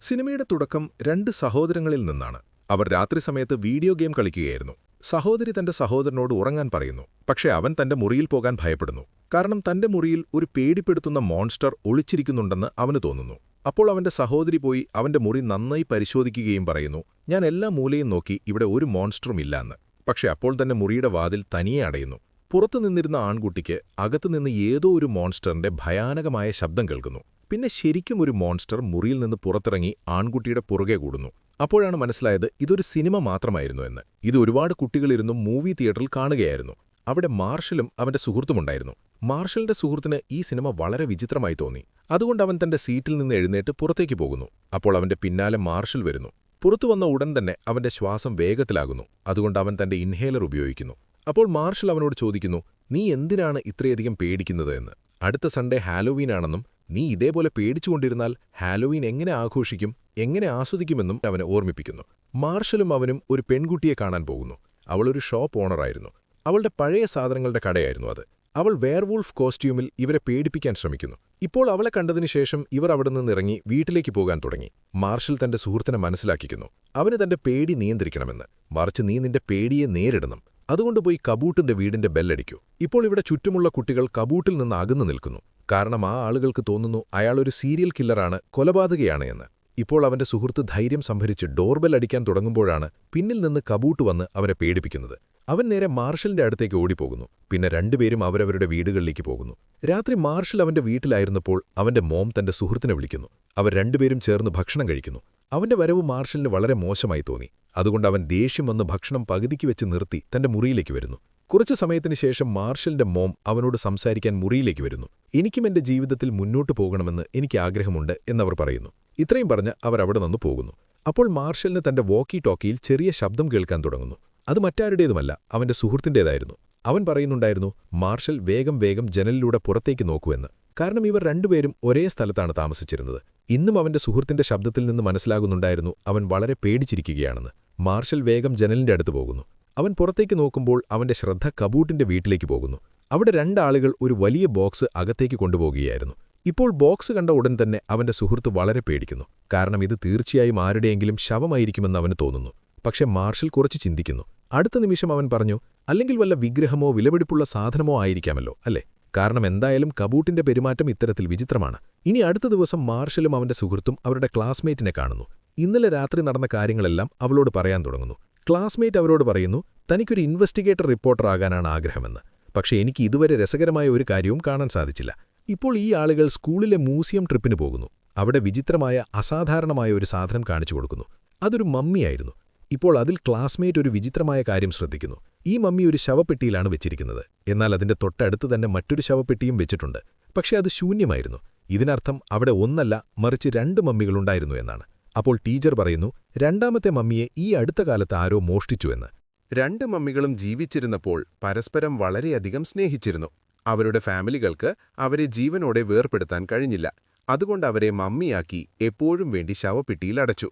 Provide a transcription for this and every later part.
സിനിമയുടെ തുടക്കം രണ്ട് സഹോദരങ്ങളിൽ നിന്നാണ്. അവർ രാത്രി സമയത്ത് വീഡിയോ ഗെയിം കളിക്കുകയായിരുന്നു. സഹോദരി തന്റെ സഹോദരനോട് ഉറങ്ങാൻ പറയുന്നു. പക്ഷേ അവൻ തന്റെ മുറിയിൽ പോകാൻ ഭയപ്പെടുന്നു. കാരണം തന്റെ മുറിയിൽ ഒരു പേടിപ്പെടുത്തുന്ന മോൺസ്റ്റർ ഒളിച്ചിരിക്കുന്നുണ്ടെന്ന് അവന് തോന്നുന്നു. അപ്പോൾ അവന്റെ സഹോദരി പോയി അവന്റെ മുറി നന്നായി പരിശോധിക്കുകയും പറയുന്നു, ഞാൻ എല്ലാ മൂലയും നോക്കി, ഇവിടെ ഒരു മോൺസ്റ്ററും ഇല്ലാന്ന്. പക്ഷേ അപ്പോൾ തന്നെ മുറിയുടെ വാതിൽ തനിയെ അടയുന്നു. പുറത്തുനിന്നിരുന്ന ആൺകുട്ടിക്ക് അകത്തുനിന്ന് ഏതോ ഒരു മോൺസ്റ്ററിന്റെ ഭയാനകമായ ശബ്ദം കേൾക്കുന്നു. പിന്നെ ശരിക്കും ഒരു മോൺസ്റ്റർ മുറിയിൽ നിന്ന് പുറത്തിറങ്ങി ആൺകുട്ടിയുടെ പുറകെ കൂടുന്നു. അപ്പോഴാണ് മനസ്സിലായത് ഇതൊരു സിനിമ മാത്രമായിരുന്നു എന്ന്. ഇത് ഒരുപാട് കുട്ടികളിരുന്നു മൂവി തിയേറ്ററിൽ കാണുകയായിരുന്നു. അവിടെ മാർഷലും അവന്റെ സുഹൃത്തുമുണ്ടായിരുന്നു. മാർഷലിന്റെ സുഹൃത്തിന് ഈ സിനിമ വളരെ വിചിത്രമായി തോന്നി. അതുകൊണ്ട് അവൻ തന്റെ സീറ്റിൽ നിന്ന് എഴുന്നേറ്റ് പുറത്തേക്ക് പോകുന്നു. അപ്പോൾ അവന്റെ പിന്നാലെ മാർഷൽ വരുന്നു. പുറത്തു വന്ന ഉടൻ തന്നെ അവന്റെ ശ്വാസം വേഗത്തിലാകുന്നു. അതുകൊണ്ട് അവൻ തന്റെ ഇൻഹേലർ ഉപയോഗിക്കുന്നു. അപ്പോൾ മാർഷൽ അവനോട് ചോദിക്കുന്നു, നീ എന്തിനാണ് ഇത്രയധികം പേടിക്കുന്നത് എന്ന്. അടുത്ത സൺഡേ ഹാലോവീൻ ആണെന്നും നീ ഇതേപോലെ പേടിച്ചുകൊണ്ടിരുന്നാൽ ഹാലോവീൻ എങ്ങനെ ആഘോഷിക്കും, എങ്ങനെ ആസ്വദിക്കുമെന്നും അവനെ ഓർമ്മിപ്പിക്കുന്നു. മാർഷലും അവനും ഒരു പെൺകുട്ടിയെ കാണാൻ പോകുന്നു. അവളൊരു ഷോപ്പ് ഓണറായിരുന്നു. അവളുടെ പഴയ സാധനങ്ങളുടെ കടയായിരുന്നു അത്. അവൾ വെയർവൂൾഫ് കോസ്റ്റ്യൂമിൽ ഇവരെ പേടിപ്പിക്കാൻ ശ്രമിക്കുന്നു. ഇപ്പോൾ അവളെ കണ്ടതിനു ശേഷം ഇവർ അവിടെ നിന്നിറങ്ങി വീട്ടിലേക്ക് പോകാൻ തുടങ്ങി. മാർഷൽ തന്റെ സുഹൃത്തിനെ മനസ്സിലാക്കിക്കുന്നു. അവന് തന്റെ പേടി നിയന്ത്രിക്കണമെന്ന്. മറിച്ച് നീ നിന്റെ പേടിയെ നേരിടണം. അതുകൊണ്ട് പോയി കബൂട്ടിന്റെ വീടിന്റെ ബെല്ലടിക്കൂ. ഇപ്പോൾ ഇവിടെ ചുറ്റുമുള്ള കുട്ടികൾ കബൂട്ടിൽ നിന്ന് അകന്നു നിൽക്കുന്നു. കാരണം ആ ആളുകൾക്ക് തോന്നുന്നു അയാളൊരു സീരിയൽ കില്ലറാണ്, കൊലപാതകയാണ് എന്ന്. ഇപ്പോൾ അവന്റെ സുഹൃത്ത് ധൈര്യം സംഭരിച്ച് ഡോർബെൽ അടിക്കാൻ തുടങ്ങുമ്പോഴാണ് പിന്നിൽ നിന്ന് കബൂട്ട് വന്ന് അവനെ പേടിപ്പിക്കുന്നത്. അവൻ നേരെ മാർഷലിന്റെ അടുത്തേക്ക് ഓടിപ്പോകുന്നു. പിന്നെ രണ്ടുപേരും അവരവരുടെ വീടുകളിലേക്ക് പോകുന്നു. രാത്രി മാർഷൽ അവന്റെ വീട്ടിലായിരുന്നപ്പോൾ അവന്റെ മോം തന്റെ സുഹൃത്തിനെ വിളിക്കുന്നു. അവർ രണ്ടുപേരും ചേർന്ന് ഭക്ഷണം കഴിക്കുന്നു. അവന്റെ വരവ് മാർഷലിന് വളരെ മോശമായി തോന്നി. അതുകൊണ്ട് അവൻ ദേഷ്യം വന്ന് ഭക്ഷണം പകുതിക്ക് വെച്ച് നിർത്തി തന്റെ മുറിയിലേക്ക് വരുന്നു. കുറച്ചു സമയത്തിനു ശേഷം മാർഷലിന്റെ മോം അവനോട് സംസാരിക്കാൻ മുറിയിലേക്ക് വരുന്നു. എനിക്കും എന്റെ ജീവിതത്തിൽ മുന്നോട്ടു പോകണമെന്ന് എനിക്ക് ആഗ്രഹമുണ്ട് എന്നവർ പറയുന്നു. ഇത്രയും പറഞ്ഞ് അവർ അവിടെ നിന്ന് പോകുന്നു. അപ്പോൾ മാർഷലിന് തന്റെ വോക്കി ടോക്കിയിൽ ചെറിയ ശബ്ദം കേൾക്കാൻ തുടങ്ങുന്നു. അത് മറ്റാരുടേതുമല്ല, അവന്റെ സുഹൃത്തിന്റേതായിരുന്നു. അവൻ പറയുന്നുണ്ടായിരുന്നു, മാർഷൽ വേഗം വേഗം ജനലിലൂടെ പുറത്തേക്ക് നോക്കുവെന്ന്. കാരണം ഇവർ രണ്ടുപേരും ഒരേ സ്ഥലത്താണ് താമസിച്ചിരുന്നത്. ഇന്നും അവന്റെ സുഹൃത്തിന്റെ ശബ്ദത്തിൽ നിന്ന് മനസ്സിലാകുന്നുണ്ടായിരുന്നു അവൻ വളരെ പേടിച്ചിരിക്കുകയാണെന്ന്. മാർഷൽ വേഗം ജനലിന്റെ അടുത്ത് പോകുന്നു. അവൻ പുറത്തേക്ക് നോക്കുമ്പോൾ അവന്റെ ശ്രദ്ധ കബൂട്ടിന്റെ വീട്ടിലേക്ക് പോകുന്നു. അവിടെ രണ്ടാളുകൾ ഒരു വലിയ ബോക്സ് അകത്തേക്ക് കൊണ്ടുപോകുകയായിരുന്നു. ഇപ്പോൾ ബോക്സ് കണ്ട ഉടൻ തന്നെ അവന്റെ സുഹൃത്ത് വളരെ പേടിക്കുന്നു. കാരണം ഇത് തീർച്ചയായും ആരുടെയെങ്കിലും ശവമായിരിക്കുമെന്ന് അവന് തോന്നുന്നു. പക്ഷെ മാർഷൽ കുറച്ച് ചിന്തിക്കുന്നു. അടുത്ത നിമിഷം അവൻ പറഞ്ഞു, അല്ലെങ്കിൽ വല്ല വിഗ്രഹമോ വിലപിടിപ്പുള്ള സാധനമോ ആയിരിക്കാമല്ലോ, അല്ലേ? കാരണം എന്തായാലും കബൂട്ടിന്റെ പെരുമാറ്റം ഇത്തരത്തിൽ വിചിത്രമാണ്. ഇനി അടുത്ത ദിവസം മാർഷലും അവന്റെ സുഹൃത്തും അവരുടെ ക്ലാസ്മേറ്റിനെ കാണുന്നു. ഇന്നലെ രാത്രി നടന്ന കാര്യങ്ങളെല്ലാം അവളോട് പറയാൻ തുടങ്ങുന്നു. ക്ലാസ്മേറ്റ് അവരോട് പറയുന്നു, തനിക്കൊരു ഇൻവെസ്റ്റിഗേറ്റർ റിപ്പോർട്ടർ ആകാനാണ് ആഗ്രഹമെന്ന്. പക്ഷേ എനിക്ക് ഇതുവരെ രസകരമായ ഒരു കാര്യവും കാണാൻ സാധിച്ചില്ല. ഇപ്പോൾ ഈ ആളുകൾ സ്കൂളിലെ മ്യൂസിയം ട്രിപ്പിന് പോകുന്നു. അവിടെ വിചിത്രമായ അസാധാരണമായ ഒരു സാധനം കാണിച്ചു കൊടുക്കുന്നു. അതൊരു മമ്മിയായിരുന്നു. ഇപ്പോൾ അതിൽ ക്ലാസ്മേറ്റ് ഒരു വിചിത്രമായ കാര്യം ശ്രദ്ധിക്കുന്നു. ഈ മമ്മി ഒരു ശവപ്പെട്ടിയിലാണ് വെച്ചിരിക്കുന്നത്. എന്നാൽ അതിന്റെ തൊട്ടടുത്ത് തന്നെ മറ്റൊരു ശവപ്പെട്ടിയും വെച്ചിട്ടുണ്ട്. പക്ഷേ അത് ശൂന്യമായിരുന്നു. ഇതിനർത്ഥം അവിടെ ഒന്നല്ല, മറിച്ച് രണ്ട് മമ്മികളുണ്ടായിരുന്നു എന്നാണ്. അപ്പോൾ ടീച്ചർ പറയുന്നു, രണ്ടാമത്തെ മമ്മിയെ ഈ അടുത്ത കാലത്ത് ആരോ മോഷ്ടിച്ചുവെന്ന്. രണ്ട് മമ്മികളും ജീവിച്ചിരുന്നപ്പോൾ പരസ്പരം വളരെയധികം സ്നേഹിച്ചിരുന്നു. അവരുടെ ഫാമിലികൾക്ക് അവരെ ജീവനോടെ വേർപെടുത്താൻ കഴിഞ്ഞില്ല. അതുകൊണ്ട് അവരെ മമ്മിയാക്കി എപ്പോഴും വേണ്ടി ശവപ്പെട്ടിയിൽ അടച്ചു.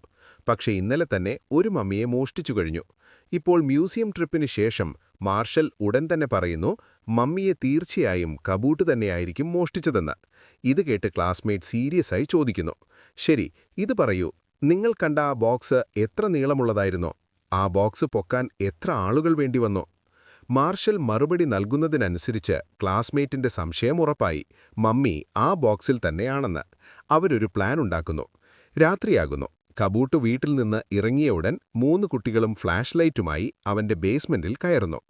പക്ഷേ ഇന്നലെ തന്നെ ഒരു മമ്മിയെ മോഷ്ടിച്ചു കഴിഞ്ഞു. ഇപ്പോൾ മ്യൂസിയം ട്രിപ്പിന് ശേഷം മാർഷൽ ഉടൻ തന്നെ പറയുന്നു, മമ്മിയെ തീർച്ചയായും കബൂട്ട് തന്നെയായിരിക്കും മോഷ്ടിച്ചതെന്ന്. ഇത് കേട്ട് ക്ലാസ്മേറ്റ് സീരിയസ് ആയി ചോദിക്കുന്നു, ശരി, ഇത് പറയൂ, നിങ്ങൾ കണ്ട ആ ബോക്സ് എത്ര നീളമുള്ളതായിരുന്നോ? ആ ബോക്സ് പൊക്കാൻ എത്ര ആളുകൾ വേണ്ടിവന്നോ? മാർഷൽ മറുപടി നൽകുന്നതിനനുസരിച്ച് ക്ലാസ്മേറ്റിന്റെ സംശയം ഉറപ്പായി. മമ്മി ആ ബോക്സിൽ തന്നെയാണെന്ന്. അവരൊരു പ്ലാൻ ഉണ്ടാക്കുന്നു. രാത്രിയാകുന്നു. കബൂട്ട് വീട്ടിൽ നിന്ന് ഇറങ്ങിയ ഉടൻ 3 കുട്ടികളും ഫ്ലാഷ് ലൈറ്റുമായി അവന്റെ ബേസ്മെന്റിൽ കയറുന്നു.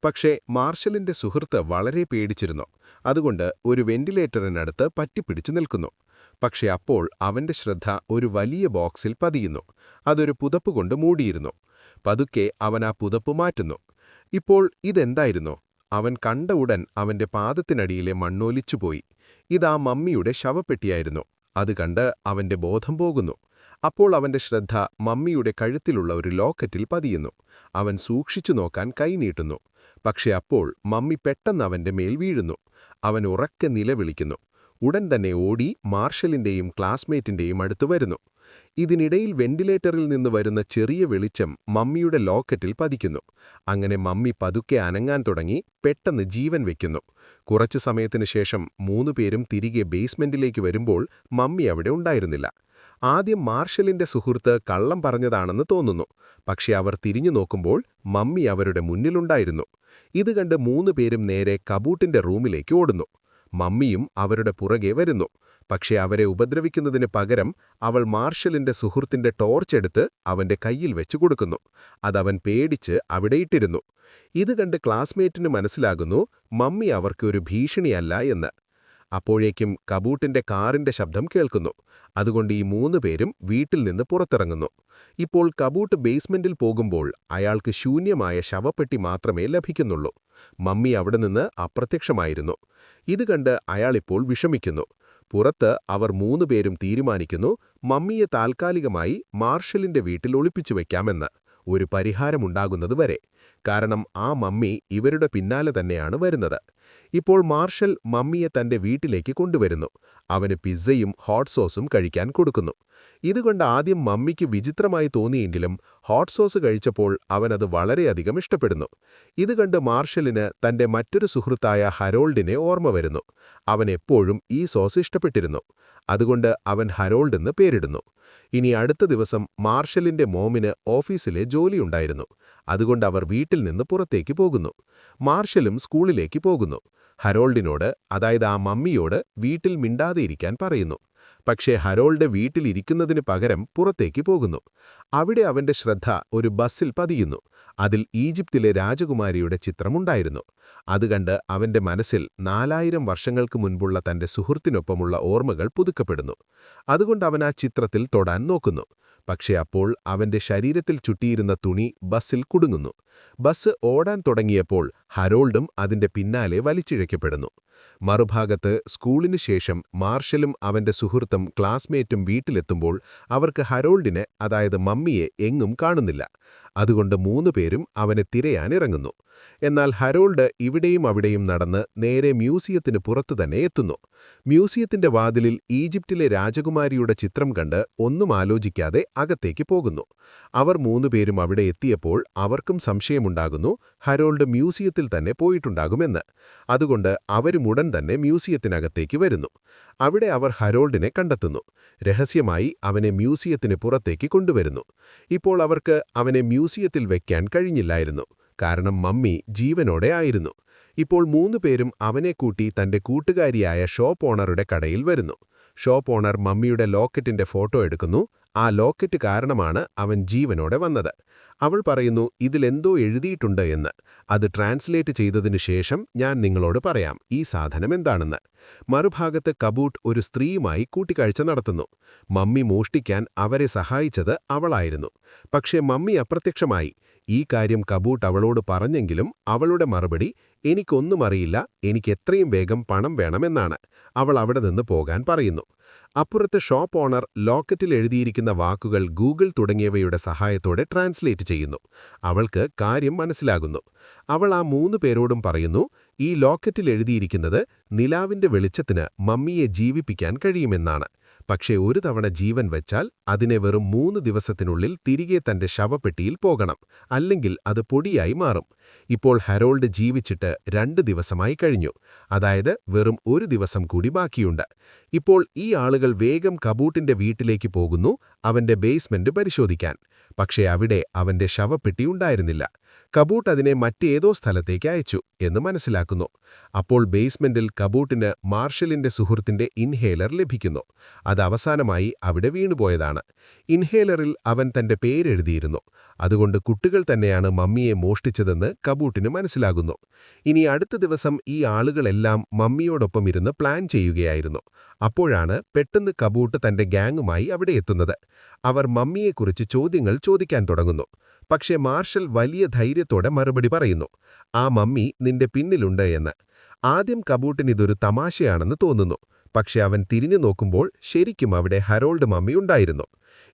പക്ഷേ മാർഷലിന്റെ സുഹൃത്ത് വളരെ പേടിച്ചിരുന്നു. അതുകൊണ്ട് ഒരു വെന്റിലേറ്ററിനടുത്ത് പറ്റിപ്പിടിച്ചു നിൽക്കുന്നു. പക്ഷെ അപ്പോൾ അവന്റെ ശ്രദ്ധ ഒരു വലിയ ബോക്സിൽ പതിയുന്നു. അതൊരു പുതപ്പ് കൊണ്ട് മൂടിയിരുന്നു. പതുക്കെ അവൻ ആ പുതപ്പ് മാറ്റുന്നു. ഇപ്പോൾ ഇതെന്തായിരുന്നു? അവൻ കണ്ട ഉടൻ അവന്റെ പാദത്തിനടിയിലെ മണ്ണൊലിച്ചുപോയി. ഇതാ മമ്മിയുടെ ശവപ്പെട്ടിയായിരുന്നു. അത് കണ്ട് അവന്റെ ബോധം പോകുന്നു. അപ്പോൾ അവന്റെ ശ്രദ്ധ മമ്മിയുടെ കഴുത്തിലുള്ള ഒരു ലോക്കറ്റിൽ പതിയുന്നു. അവൻ സൂക്ഷിച്ചു നോക്കാൻ കൈനീട്ടുന്നു. പക്ഷെ അപ്പോൾ മമ്മി പെട്ടെന്ന് അവന്റെ മേൽ വീഴുന്നു. അവൻ ഉറക്കെ നിലവിളിക്കുന്നു. ഉടൻ തന്നെ ഓടി മാർഷലിന്റെയും ക്ലാസ്മേറ്റിന്റെയും അടുത്തു വരുന്നു. ഇതിനിടയിൽ വെന്റിലേറ്ററിൽ നിന്ന് വരുന്ന ചെറിയ വെളിച്ചം മമ്മിയുടെ ലോക്കറ്റിൽ പതിക്കുന്നു. അങ്ങനെ മമ്മി പതുക്കെ അനങ്ങാൻ തുടങ്ങി, പെട്ടെന്ന് ജീവൻ വയ്ക്കുന്നു. കുറച്ചു സമയത്തിനു ശേഷം 3 പേരും തിരികെ ബേസ്മെന്റിലേക്ക് വരുമ്പോൾ മമ്മി അവിടെ ഉണ്ടായിരുന്നില്ല. ആദ്യം മാർഷലിന്റെ സുഹൃത്ത് കള്ളം പറഞ്ഞതാണെന്ന് തോന്നുന്നു. പക്ഷെ അവർ തിരിഞ്ഞു നോക്കുമ്പോൾ മമ്മി അവരുടെ മുന്നിലുണ്ടായിരുന്നു. ഇത് കണ്ട് 3 പേരും നേരെ കബൂട്ടിന്റെ റൂമിലേക്ക് ഓടുന്നു. മമ്മിയും അവരുടെ പുറകെ വരുന്നു. പക്ഷെ അവരെ ഉപദ്രവിക്കുന്നതിന് പകരം അവൾ മാർഷലിന്റെ സുഹൃത്തിന്റെ ടോർച്ച് എടുത്ത് അവന്റെ കയ്യിൽ വെച്ചു കൊടുക്കുന്നു. അതവൻ പേടിച്ച് അവിടെ ഇട്ടിരുന്നു. ഇത് കണ്ട് ക്ലാസ്മേറ്റിന് മനസ്സിലാകുന്നു മമ്മി അവർക്ക് ഒരു ഭീഷണിയല്ല എന്ന്. അപ്പോഴേക്കും കബൂട്ടിന്റെ കാറിന്റെ ശബ്ദം കേൾക്കുന്നു. അതുകൊണ്ട് ഈ 3 പേരും വീട്ടിൽ നിന്ന് പുറത്തിറങ്ങുന്നു. ഇപ്പോൾ കബൂട്ട് ബേസ്മെന്റിൽ പോകുമ്പോൾ അയാൾക്ക് ശൂന്യമായ ശവപ്പെട്ടി മാത്രമേ ലഭിക്കുന്നുള്ളൂ. മമ്മി അവിടെ നിന്ന് അപ്രത്യക്ഷമായിരുന്നു. ഇത് കണ്ട് അയാളിപ്പോൾ വിഷമിക്കുന്നു. പുറത്ത് അവർ 3 പേരും തീരുമാനിക്കുന്നു മമ്മിയെ താൽക്കാലികമായി മാർഷലിന്റെ വീട്ടിൽ ഒളിപ്പിച്ചു വയ്ക്കാമെന്ന്, ഒരു പരിഹാരമുണ്ടാകുന്നതുവരെ. കാരണം ആ മമ്മി ഇവരുടെ പിന്നാലെ തന്നെയാണ് വരുന്നത്. ഇപ്പോൾ മാർഷൽ മമ്മിയെ തന്റെ വീട്ടിലേക്ക് കൊണ്ടുവരുന്നു. അവന് പിസ്സയും ഹോട്ട് സോസും കഴിക്കാൻ കൊടുക്കുന്നു. ഇതുകൊണ്ട് ആദ്യം മമ്മിക്ക് വിചിത്രമായി തോന്നിയെങ്കിലും ഹോട്ട് സോസ് കഴിച്ചപ്പോൾ അവനത് വളരെയധികം ഇഷ്ടപ്പെടുന്നു. ഇത് കണ്ട് മാർഷലിന് തന്റെ മറ്റൊരു സുഹൃത്തായ ഹരോൾഡിനെ ഓർമ്മ വരുന്നു. അവൻ എപ്പോഴും ഈ സോസ് ഇഷ്ടപ്പെട്ടിരുന്നു. അതുകൊണ്ട് അവൻ ഹരോൾഡ് എന്ന് പേരിടുന്നു. ഇനി അടുത്ത ദിവസം മാർഷലിന്റെ മോമിന് ഓഫീസിലെ ജോലിയുണ്ടായിരുന്നു. അതുകൊണ്ട് അവർ വീട്ടിൽ നിന്ന് പുറത്തേക്ക് പോകുന്നു. മാർഷലും സ്കൂളിലേക്ക് പോകുന്നു. ഹരോൾഡിനോട്, അതായത് ആ മമ്മിയോട് വീട്ടിൽ മിണ്ടാതെയിരിക്കാൻ പറയുന്നു. പക്ഷേ ഹരോൾഡ് വീട്ടിലിരിക്കുന്നതിന് പകരം പുറത്തേക്ക് പോകുന്നു. അവിടെ അവന്റെ ശ്രദ്ധ ഒരു ബസ്സിൽ പതിയുന്നു. അതിൽ ഈജിപ്തിലെ രാജകുമാരിയുടെ ചിത്രമുണ്ടായിരുന്നു. അതുകണ്ട് അവന്റെ മനസ്സിൽ 4000 വർഷങ്ങൾക്ക് മുൻപുള്ള തന്റെ സുഹൃത്തിനൊപ്പമുള്ള ഓർമ്മകൾ പുതുക്കപ്പെടുന്നു. അതുകൊണ്ട് അവൻ ആ ചിത്രത്തിൽ തൊടാൻ നോക്കുന്നു. പക്ഷേ അപ്പോൾ അവന്റെ ശരീരത്തിൽ ചുറ്റിയിരുന്ന തുണി ബസ്സിൽ കുടുങ്ങുന്നു. ബസ് ഓടാൻ തുടങ്ങിയപ്പോൾ ഹരോൾഡും അതിന്റെ പിന്നാലെ വലിച്ചിഴക്കപ്പെടുന്നു. മറുഭാഗത്ത് സ്കൂളിനു ശേഷം മാർഷലും അവന്റെ സുഹൃത്തും ക്ലാസ്മേറ്റും വീട്ടിലെത്തുമ്പോൾ അവർക്ക് ഹരോൾഡിനെ, അതായത് മമ്മിയെ, എങ്ങും കാണുന്നില്ല. അതുകൊണ്ട് 3 പേരും അവനെ തിരയാനിറങ്ങുന്നു. എന്നാൽ ഹരോൾഡ് ഇവിടെയും അവിടെയും നടന്ന് നേരെ മ്യൂസിയത്തിന് പുറത്തു തന്നെ എത്തുന്നു. മ്യൂസിയത്തിന്റെ വാതിലിൽ ഈജിപ്തിലെ രാജകുമാരിയുടെ ചിത്രം കണ്ട് ഒന്നും ആലോചിക്കാതെ അകത്തേക്ക് പോകുന്നു. അവർ 3 പേരും അവിടെ എത്തിയപ്പോൾ അവർക്കും സംശയമുണ്ടാകുന്നു ഹരോൾഡ് മ്യൂസിയത്തിൽ തന്നെ പോയിട്ടുണ്ടാകുമെന്ന്. അതുകൊണ്ട് അവരും ഉടൻ തന്നെ മ്യൂസിയത്തിനകത്തേക്ക് വരുന്നു. അവിടെ അവർ ഹരോൾഡിനെ കണ്ടെത്തുന്നു. രഹസ്യമായി അവനെ മ്യൂസിയത്തിന് പുറത്തേക്ക് കൊണ്ടുവരുന്നു. ഇപ്പോൾ അവർക്ക് അവനെ മ്യൂസിയത്തിൽ വെക്കാൻ കഴിഞ്ഞില്ലായിരുന്നു. കാരണം മമ്മി ജീവനോടെ ആയിരുന്നു. ഇപ്പോൾ 3 പേരും അവനെ കൂട്ടി തന്റെ കൂട്ടുകാരിയായ ഷോപ്പ് ഓണറുടെ കടയിൽ വരുന്നു. ഷോപ്പ് ഓണർ മമ്മിയുടെ ലോക്കറ്റിന്റെ ഫോട്ടോ എടുക്കുന്നു. ആ ലോക്കറ്റ് കാരണമാണ് അവൻ ജീവനോടെ വന്നത്. അവൾ പറയുന്നു ഇതിലെന്തോ എഴുതിയിട്ടുണ്ട് എന്ന്. അത് ട്രാൻസ്ലേറ്റ് ചെയ്തതിനു ശേഷം ഞാൻ നിങ്ങളോട് പറയാം ഈ സാധനം എന്താണെന്ന്. മറുഭാഗത്ത് കബൂട്ട് ഒരു സ്ത്രീയുമായി കൂട്ടിക്കാഴ്ച നടത്തുന്നു. മമ്മി മോഷ്ടിക്കാൻ അവരെ സഹായിച്ചത് അവളായിരുന്നു. പക്ഷേ മമ്മി അപ്രത്യക്ഷമായി. ഈ കാര്യം കബൂട്ട് അവളോട് പറഞ്ഞെങ്കിലും അവളുടെ മറുപടി എനിക്കൊന്നും അറിയില്ല, എനിക്ക് എത്രയും വേഗം പണം വേണമെന്നാണ്. അവൾ അവിടെ നിന്ന് പോകാൻ പറയുന്നു. അപ്പുറത്ത് ഷോപ്പ് ഓണർ ലോക്കറ്റിൽ എഴുതിയിരിക്കുന്ന വാക്കുകൾ ഗൂഗിൾ തുടങ്ങിയവയുടെ സഹായത്തോടെ ട്രാൻസ്ലേറ്റ് ചെയ്യുന്നു. അവൾക്ക് കാര്യം മനസ്സിലാകുന്നു. അവൾ ആ 3 പേരോടും പറയുന്നു ഈ ലോക്കറ്റിൽ എഴുതിയിരിക്കുന്നത് നിലാവിന്റെ വെളിച്ചത്തിന് മമ്മിയെ ജീവിപ്പിക്കാൻ കഴിയുമെന്നാണ്. പക്ഷേ ഒരു തവണ ജീവൻ വെച്ചാൽ അതിനെ വെറും 3 ദിവസത്തിനുള്ളിൽ തിരികെ തന്റെ ശവപ്പെട്ടിയിൽ പോകണം, അല്ലെങ്കിൽ അത് പൊടിയായി മാറും. ഇപ്പോൾ ഹരോൾഡ് ജീവിച്ചിട്ട് 2 ദിവസമായി കഴിഞ്ഞു. അതായത് വെറും 1 ദിവസം കൂടി ബാക്കിയുണ്ട്. ഇപ്പോൾ ഈ ആളുകൾ വേഗം കബൂട്ടിന്റെ വീട്ടിലേക്ക് പോകുന്നു അവന്റെ ബേസ്മെന്റ് പരിശോധിക്കാൻ. പക്ഷേ അവിടെ അവന്റെ ശവപ്പെട്ടി ഉണ്ടായിരുന്നില്ല. കബൂട്ട് അതിനെ മറ്റേതോ സ്ഥലത്തേക്ക് അയച്ചു എന്ന് മനസ്സിലാക്കുന്നു. അപ്പോൾ ബേസ്മെന്റിൽ കബൂട്ടിന് മാർഷലിന്റെ സുഹൃത്തിന്റെ ഇൻഹേലർ ലഭിക്കുന്നു. അത് അവസാനമായി അവിടെ വീണുപോയതാണ്. ഇൻഹേലറിൽ അവൻ തന്റെ പേരെഴുതിയിരുന്നു. അതുകൊണ്ട് കുട്ടികൾ തന്നെയാണ് മമ്മിയെ മോഷ്ടിച്ചതെന്ന് കബൂട്ടിന് മനസ്സിലാകുന്നു. ഇനി അടുത്ത ദിവസം ഈ ആളുകളെല്ലാം മമ്മിയോടൊപ്പം ഇരുന്ന് പ്ലാൻ ചെയ്യുകയായിരുന്നു. അപ്പോഴാണ് പെട്ടെന്ന് കബൂട്ട് തന്റെ ഗാങ്ങുമായി അവിടെ എത്തുന്നത്. അവർ മമ്മിയെക്കുറിച്ച് ചോദ്യങ്ങൾ ചോദിക്കാൻ തുടങ്ങുന്നു. പക്ഷേ മാർഷൽ വലിയ ധൈര്യത്തോടെ മറുപടി പറയുന്നു, ആ മമ്മി നിന്റെ പിന്നിലുണ്ട് എന്ന്. ആദ്യം കബൂട്ടിന് ഇതൊരു തമാശയാണെന്ന് തോന്നുന്നു. പക്ഷെ അവൻ തിരിഞ്ഞു നോക്കുമ്പോൾ ശരിക്കും അവിടെ ഹരോൾഡ് മമ്മി ഉണ്ടായിരുന്നു.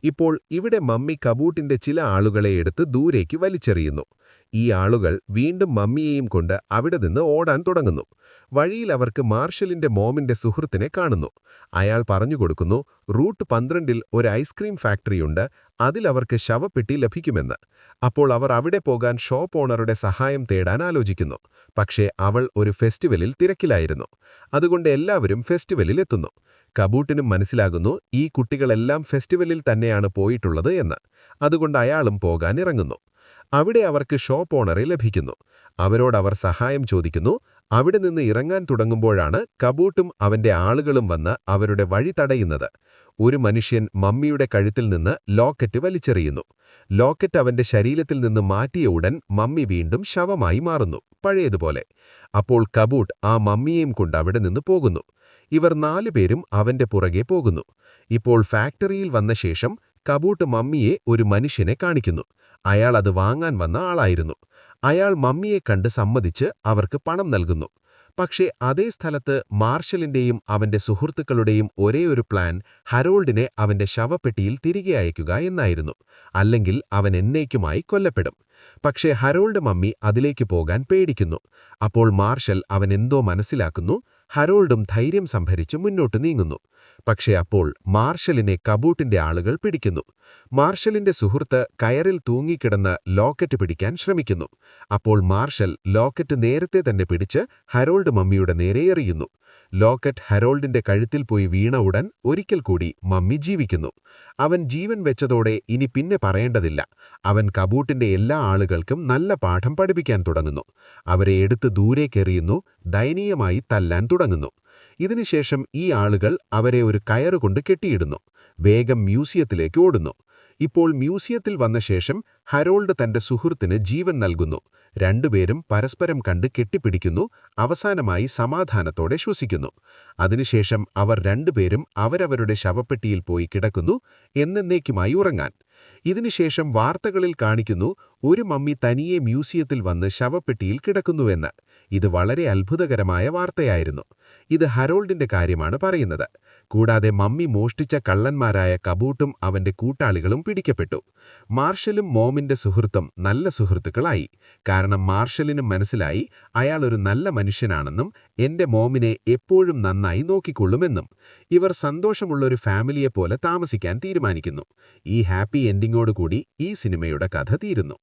ഇപ്പോൾ ഇവിടെ മമ്മി കബൂട്ടിന്റെ ചില ആളുകളെ എടുത്ത് ദൂരേക്ക് വലിച്ചെറിയുന്നു. ഈ ആളുകൾ വീണ്ടും മമ്മിയെയും കൊണ്ട് അവിടെ നിന്ന് ഓടാൻ തുടങ്ങുന്നു. വഴിയിൽ അവർക്ക് മാർഷലിന്റെ മോമിന്റെ സുഹൃത്തിനെ കാണുന്നു. അയാൾ പറഞ്ഞുകൊടുക്കുന്നു റൂട്ട് 12-ൽ ഒരു ഐസ്ക്രീം ഫാക്ടറിയുണ്ട്, അതിൽ അവർക്ക് ശവപ്പെട്ടി ലഭിക്കുമെന്ന്. അപ്പോൾ അവർ അവിടെ പോകാൻ ഷോപ്പ് ഓണറുടെ സഹായം തേടാൻ ആലോചിക്കുന്നു. പക്ഷേ അവൾ ഒരു ഫെസ്റ്റിവലിൽ തിരക്കിലായിരുന്നു. അതുകൊണ്ട് എല്ലാവരും ഫെസ്റ്റിവലിൽ എത്തുന്നു. കബൂട്ടിനും മനസ്സിലാകുന്നു ഈ കുട്ടികളെല്ലാം ഫെസ്റ്റിവലിൽ തന്നെയാണ് പോയിട്ടുള്ളത് എന്ന്. അതുകൊണ്ട് അയാളും പോകാൻ ഇറങ്ങുന്നു. അവിടെ അവർക്ക് ഷോപ്പ് ഓണറെ ലഭിക്കുന്നു. അവരോടവർ സഹായം ചോദിക്കുന്നു. അവിടെ നിന്ന് ഇറങ്ങാൻ തുടങ്ങുമ്പോഴാണ് കബൂട്ടും അവന്റെ ആളുകളും വന്ന് അവരുടെ വഴി തടയുന്നത്. ഒരു മനുഷ്യൻ മമ്മിയുടെ കഴുത്തിൽ നിന്ന് ലോക്കറ്റ് വലിച്ചെറിയുന്നു. ലോക്കറ്റ് അവന്റെ ശരീരത്തിൽ നിന്ന് മാറ്റിയ ഉടൻ മമ്മി വീണ്ടും ശവമായി മാറുന്നു, പഴയതുപോലെ. അപ്പോൾ കബൂട്ട് ആ മമ്മിയെയും കൊണ്ട് അവിടെ നിന്ന് പോകുന്നു. ഇവർ 4 പേരും അവന്റെ പുറകെ പോകുന്നു. ഇപ്പോൾ ഫാക്ടറിയിൽ വന്ന ശേഷം കബൂട്ട് മമ്മിയെ ഒരു മനുഷ്യനെ കാണിക്കുന്നു. അയാൾ അത് വാങ്ങാൻ വന്ന ആളായിരുന്നു. അയാൾ മമ്മിയെ കണ്ട് സമ്മതിച്ച് അവർക്ക് പണം നൽകുന്നു. പക്ഷേ അതേ സ്ഥലത്ത് മാർഷലിന്റെയും അവന്റെ സുഹൃത്തുക്കളുടെയും ഒരേയൊരു പ്ലാൻ ഹരോൾഡിനെ അവന്റെ ശവപ്പെട്ടിയിൽ തിരികെ അയക്കുക എന്നായിരുന്നു. അല്ലെങ്കിൽ അവൻ എന്നേക്കുമായി കൊല്ലപ്പെടും. പക്ഷേ ഹരോൾഡ് മമ്മി അതിലേക്ക് പോകാൻ പേടിക്കുന്നു. അപ്പോൾ മാർഷൽ അവൻ എന്തോ മനസ്സിലാക്കുന്നു. ഹരോൾഡും ധൈര്യം സംഭരിച്ച് മുന്നോട്ട് നീങ്ങുന്നു. പക്ഷേ അപ്പോൾ മാർഷലിനെ കബൂട്ടിന്റെ ആളുകൾ പിടിക്കുന്നു. മാർഷലിന്റെ സുഹൃത്ത് കയറിൽ തൂങ്ങിക്കിടന്ന് ലോക്കറ്റ് പിടിക്കാൻ ശ്രമിക്കുന്നു. അപ്പോൾ മാർഷൽ ലോക്കറ്റ് നേരത്തെ തന്നെ പിടിച്ച് ഹരോൾഡ് മമ്മിയുടെ നേരെ എറിയുന്നു. ലോക്കറ്റ് ഹരോൾഡിന്റെ കഴുത്തിൽ പോയി വീണ ഉടൻ ഒരിക്കൽ കൂടി മമ്മി ജീവിക്കുന്നു. അവൻ ജീവൻ വെച്ചതോടെ ഇനി പിന്നെ പറയേണ്ടതില്ല. അവൻ കബൂട്ടിന്റെ എല്ലാ ആളുകൾക്കും നല്ല പാഠം പഠിപ്പിക്കാൻ തുടങ്ങുന്നു. അവരെ എടുത്ത് ദൂരേക്കെറിയുന്നു, ദയനീയമായി തല്ലാൻ തുടങ്ങുന്നു. ഇതിനുശേഷം ഈ ആളുകൾ അവരെ ഒരു കയറുകൊണ്ട് കെട്ടിയിടുന്നു. വേഗം മ്യൂസിയത്തിലേക്ക് ഓടുന്നു. ഇപ്പോൾ മ്യൂസിയത്തിൽ വന്ന ശേഷം ഹരോൾഡ് തന്റെ സുഹൃത്തിന് ജീവൻ നൽകുന്നു. രണ്ടുപേരും പരസ്പരം കണ്ട് കെട്ടിപ്പിടിക്കുന്നു. അവസാനമായി സമാധാനത്തോടെ ശ്വസിക്കുന്നു. അതിനുശേഷം അവർ രണ്ടുപേരും അവരവരുടെ ശവപ്പെട്ടിയിൽ പോയി കിടക്കുന്നു, എന്നേക്കുമായി ഉറങ്ങാൻ. ഇതിനുശേഷം വാർത്തകളിൽ കാണിക്കുന്നു ഒരു മമ്മി തനിയെ മ്യൂസിയത്തിൽ വന്ന് ശവപ്പെട്ടിയിൽ കിടക്കുന്നുവെന്ന്. ഇത് വളരെ അത്ഭുതകരമായ വാർത്തയായിരുന്നു. ഇത് ഹരോൾഡിന്റെ കാര്യമാണ് പറയുന്നത്. കൂടാതെ മമ്മി മോഷ്ടിച്ച കള്ളന്മാരായ കബൂട്ടും അവന്റെ കൂട്ടാളികളും പിടിക്കപ്പെട്ടു. മാർഷലും മോമിന്റെ സുഹൃത്തും നല്ല സുഹൃത്തുക്കളായി. കാരണം മാർഷലിനും മനസ്സിലായി അയാൾ ഒരു നല്ല മനുഷ്യനാണെന്നും എന്റെ മോമിനെ എപ്പോഴും നന്നായി നോക്കിക്കൊള്ളുമെന്നും. ഇവർ സന്തോഷമുള്ളൊരു ഫാമിലിയെപ്പോലെ താമസിക്കാൻ തീരുമാനിക്കുന്നു. ഈ ഹാപ്പി എൻഡിങ്ങോടുകൂടി ഈ സിനിമയുടെ കഥ തീരുന്നു.